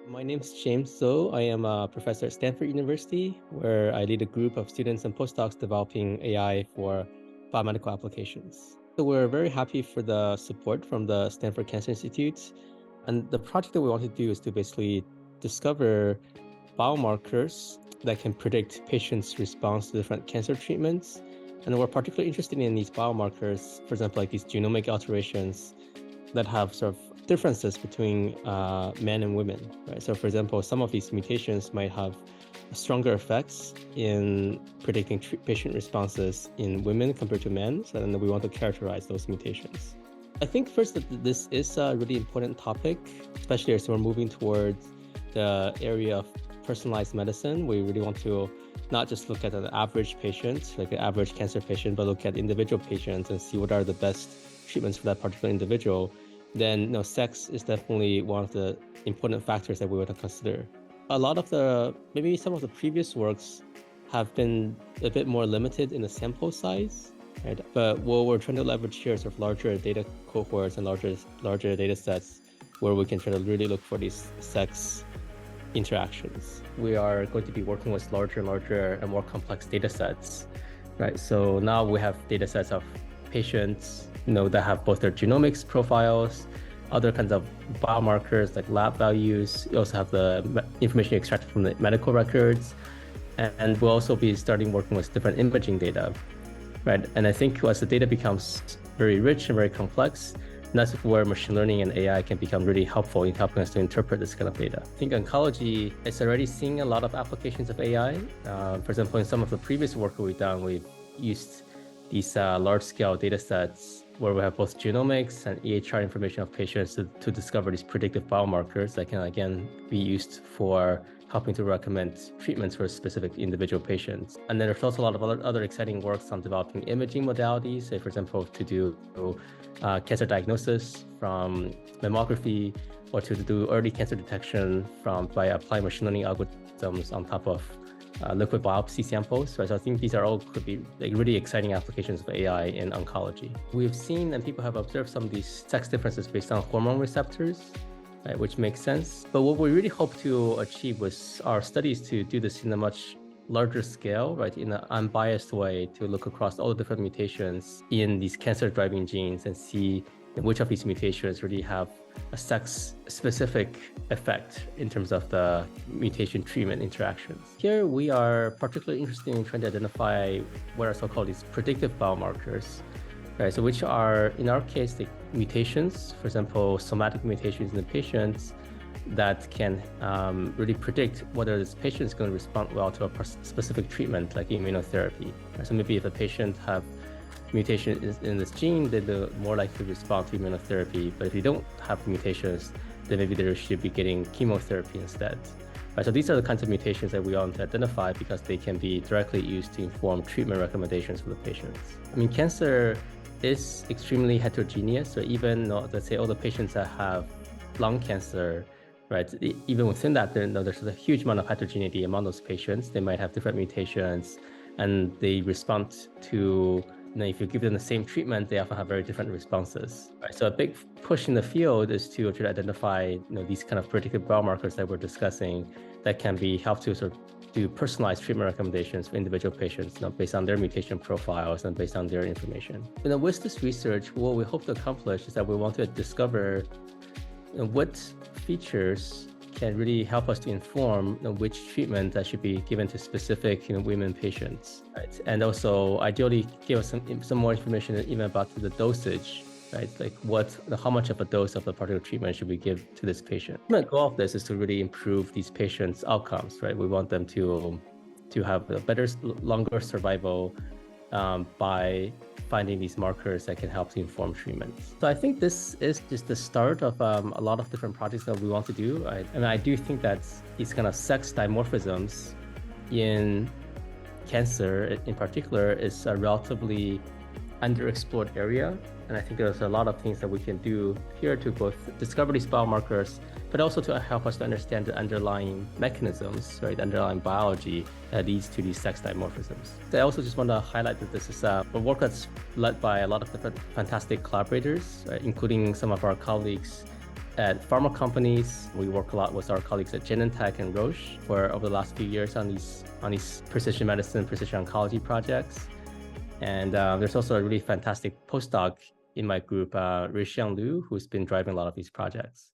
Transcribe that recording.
My name is James Zou. I am a professor at Stanford University, where I lead a group of students and postdocs developing AI for biomedical applications. So we're very happy for the support from the Stanford Cancer Institute. And the project that we want to do is to basically discover biomarkers that can predict patients' response to different cancer treatments. And we're particularly interested in these biomarkers, for example, like these genomic alterations that have sort of differences between men and women, right? So for example, some of these mutations might have stronger effects in predicting patient responses in women compared to men. So then we want to characterize those mutations. I think first that this is a really important topic, especially as we're moving towards the area of personalized medicine. We really want to not just look at an average patient, like an average cancer patient, but look at individual patients and see what are the best treatments for that particular individual. Then sex is definitely one of the important factors that we want to consider. A lot of maybe some of the previous works have been a bit more limited in the sample size, right? But what we're trying to leverage here is sort of larger data cohorts and larger data sets where we can try to really look for these sex interactions. We are going to be working with larger and more complex data sets, right? So now we have data sets of patients, that have both their genomics profiles, other kinds of biomarkers like lab values. You also have the information extracted from the medical records. And we'll also be starting working with different imaging data, right? And I think as the data becomes very rich and very complex, that's where machine learning and AI can become really helpful in helping us to interpret this kind of data. I think oncology is already seeing a lot of applications of AI. For example, in some of the previous work we've done, we've used these large-scale data sets where we have both genomics and EHR information of patients to discover these predictive biomarkers that can, again, be used for helping to recommend treatments for specific individual patients. And then there's also a lot of other exciting works on developing imaging modalities, say, for example, to do cancer diagnosis from mammography, or to do early cancer detection by applying machine learning algorithms on top of liquid biopsy samples. Right? So I think these could be really exciting applications of AI in oncology. We've seen and people have observed some of these sex differences based on hormone receptors, right, which makes sense. But what we really hope to achieve with our studies to do this in a much larger scale, right, in an unbiased way, to look across all the different mutations in these cancer-driving genes and see which of these mutations really have a sex-specific effect in terms of the mutation treatment interactions. Here, we are particularly interested in trying to identify what are so-called these predictive biomarkers, right? So which are, in our case, the mutations, for example, somatic mutations in the patients that can really predict whether this patient is going to respond well to a specific treatment like immunotherapy. So maybe if a patient have mutation in this gene, then they're more likely to respond to immunotherapy. But if you don't have mutations, then maybe they should be getting chemotherapy instead. Right, so these are the kinds of mutations that we want to identify because they can be directly used to inform treatment recommendations for the patients. I mean, cancer is extremely heterogeneous. So even, let's say, all the patients that have lung cancer, right, even within that, there's a huge amount of heterogeneity among those patients. They might have different mutations, and they respond to, if you give them the same treatment, they often have very different responses. Right? So a big push in the field is to try to identify these kind of predictive biomarkers that we're discussing that can be helped to sort of do personalized treatment recommendations for individual patients, based on their mutation profiles and based on their information. With this research, what we hope to accomplish is that we want to discover what features can really help us to inform which treatment that should be given to specific women patients, right? And also ideally give us some more information even about the dosage, right? Like how much of a dose of a particular treatment should we give to this patient? The goal of this is to really improve these patients' outcomes, right? We want them to have a better, longer survival by finding these markers that can help to inform treatments. So I think this is just the start of a lot of different projects that we want to do. I do think that these kind of sex dimorphisms in cancer in particular is a relatively underexplored area. And I think there's a lot of things that we can do here to both discover these biomarkers, but also to help us to understand the underlying mechanisms, right, underlying biology that leads to these sex dimorphisms. I also just want to highlight that this is a work that's led by a lot of different fantastic collaborators, right, including some of our colleagues at pharma companies. We work a lot with our colleagues at Genentech and Roche for over the last few years on these precision medicine, precision oncology projects. And there's also a really fantastic postdoc in my group, Ruixiang Liu, who's been driving a lot of these projects.